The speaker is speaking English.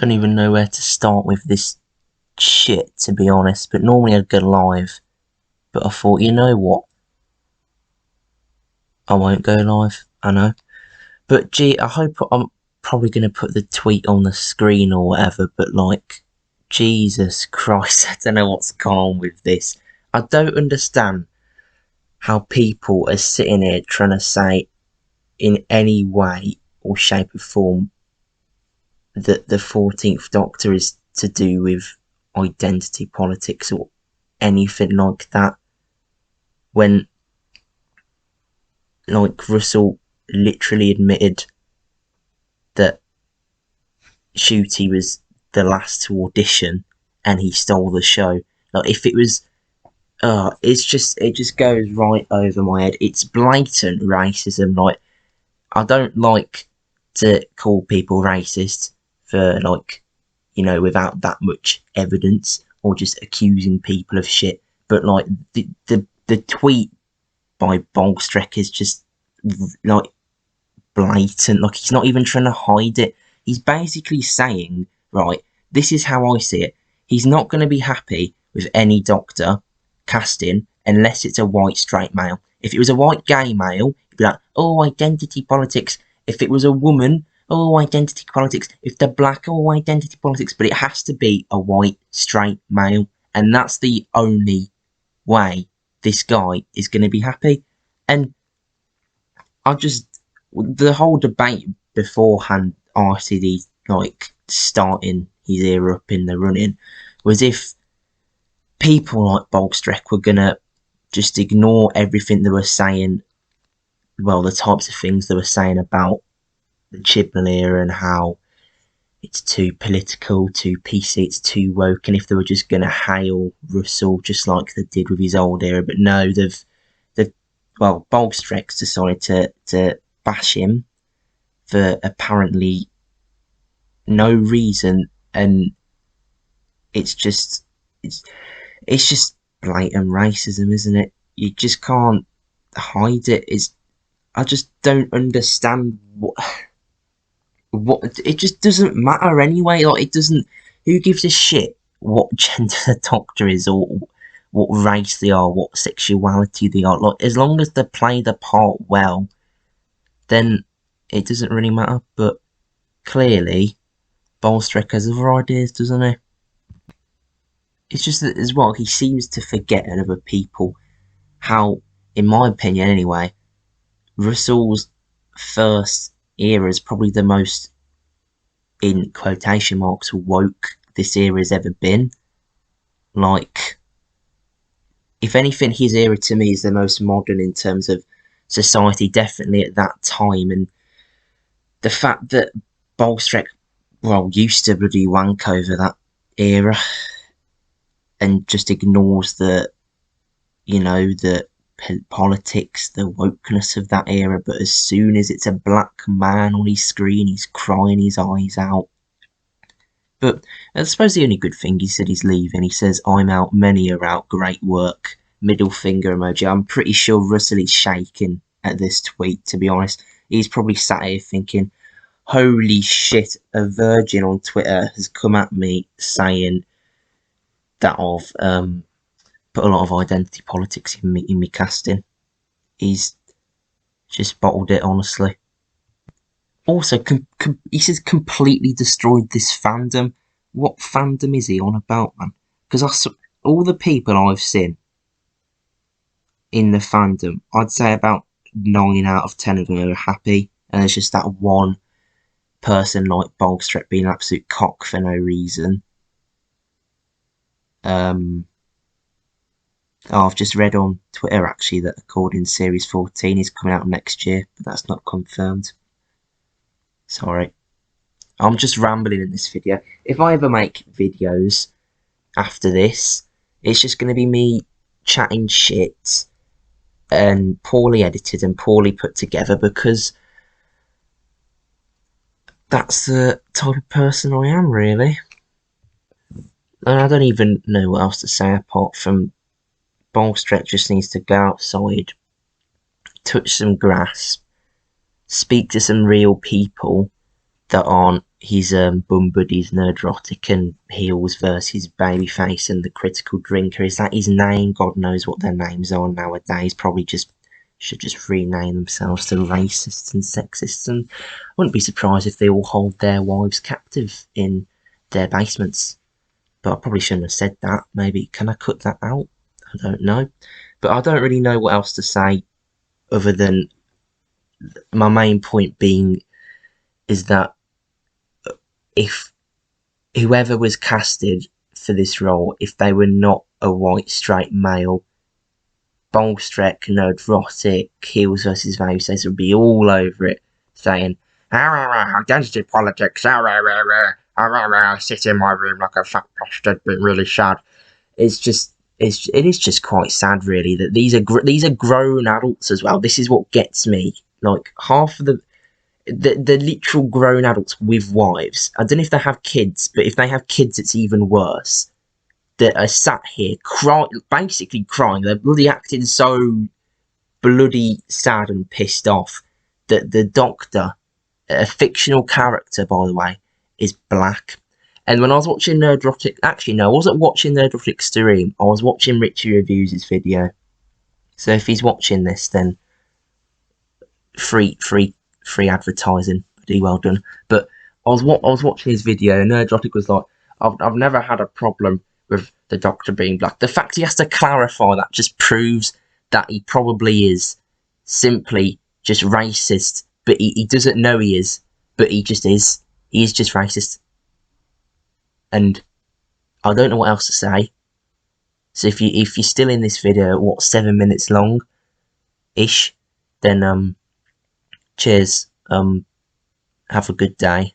don't even know where to start with this shit, to be honest. But normally I'd go live. But I thought, you know what? I won't go live, I know. But gee, I hope I'm probably going to put the tweet on the screen or whatever, but like, Jesus Christ, I don't know what's gone on with this. I don't understand how people are sitting here trying to say in any way or shape or form that the 14th Doctor is to do with identity politics or anything like that, when like Russell literally admitted that Ncuti was the last to audition and he stole the show. Like, if it was it just goes right over my head. It's blatant racism. Like, I don't like to call people racist for, like, you know, without that much evidence or just accusing people of shit. But like, the tweet by Bowlestrek is just like blatant. Like, he's not even trying to hide it. He's basically saying, right, this is how I see it. He's not going to be happy with any Doctor casting unless it's a white straight male. If it was a white gay male, he'd be like, oh, identity politics. If it was a woman, oh, identity politics. If they're black, oh, identity politics. But it has to be a white straight male. And that's the only way this guy is going to be happy. And the whole debate beforehand, RCD, like, starting his ear up in the running, was if people like Bowlestrek were going to just ignore everything they were saying, well, the types of things they were saying about the Chibnall era and how it's too political, too PC, it's too woke, and if they were just going to hail Russell just like they did with his old era. But no, well, Bowlestrek's decided to bash him for apparently no reason, and it's just blatant racism, isn't it? You just can't hide it. I just don't understand what it just doesn't matter anyway. Like, it doesn't. Who gives a shit what gender the Doctor is or what race they are, what sexuality they are? Like, as long as they play the part well, then it doesn't really matter. But clearly, Bowlestrek has other ideas, doesn't he? It's just that as well, he seems to forget in other people how, in my opinion anyway, Russell's first era is probably the most, in quotation marks, woke this era has ever been. Like, if anything, his era to me is the most modern in terms of society, definitely at that time. And the fact that Bowlestrek, well, used to bloody wank over that era and just ignores the, you know, the politics, the wokeness of that era, but as soon as it's a black man on his screen, he's crying his eyes out. But I suppose the only good thing, he said he's leaving. He says, I'm out, many are out, great work. Middle finger emoji. I'm pretty sure Russell is shaking at this tweet, to be honest. He's probably sat here thinking, holy shit, a virgin on Twitter has come at me saying that I've put a lot of identity politics in me casting. He's just bottled it, honestly. Also, he says completely destroyed this fandom. What fandom is he on about, man? Because all the people I've seen in the fandom, I'd say about 9 out of 10 of them are happy, and there's just that one person like Bowlestrek being an absolute cock for no reason. I've just read on Twitter, actually, that according to Series 14 is coming out next year, but that's not confirmed. Sorry. I'm just rambling in this video. If I ever make videos after this, it's just going to be me chatting shit and poorly edited and poorly put together, because that's the type of person I am, really. And I don't even know what else to say apart from Bowlestrek just needs to go outside, touch some grass, speak to some real people that aren't his bum buddies, Nerdrotic and Heels versus Babyface and the Critical Drinker. Is that his name? God knows what their names are nowadays. Probably just should just rename themselves to racists and sexists. And I wouldn't be surprised if they all hold their wives captive in their basements. But I probably shouldn't have said that. Maybe can I cut that out? I don't know. But I don't really know what else to say other than my main point being is that if whoever was casted for this role, if they were not a white straight male, Bowlestrek, Nerdrotic, Heels versus Values would be all over it, saying, identity politics, sit in my room like a fat bastard, being really sad. It is just quite sad, really, that these are grown adults as well. This is what gets me. Like half of the literal grown adults with wives. I don't know if they have kids, but if they have kids, it's even worse. That are sat here basically crying. They're bloody acting so bloody sad and pissed off that the Doctor, a fictional character by the way, is black. And when I was watching Nerdrotic, actually no, I wasn't watching Nerdrotic stream. I was watching Richie Reviews' video. So if he's watching this, then free advertising, pretty well done. But I was watching his video, and Nerdrotic was like, I've never had a problem with the Doctor being black. The fact he has to clarify that just proves that he probably is simply just racist, but he doesn't know he is, but he just is. He is just racist. And I don't know what else to say. So if you're still in this video, what, 7 minutes long ish, then cheers. Have a good day.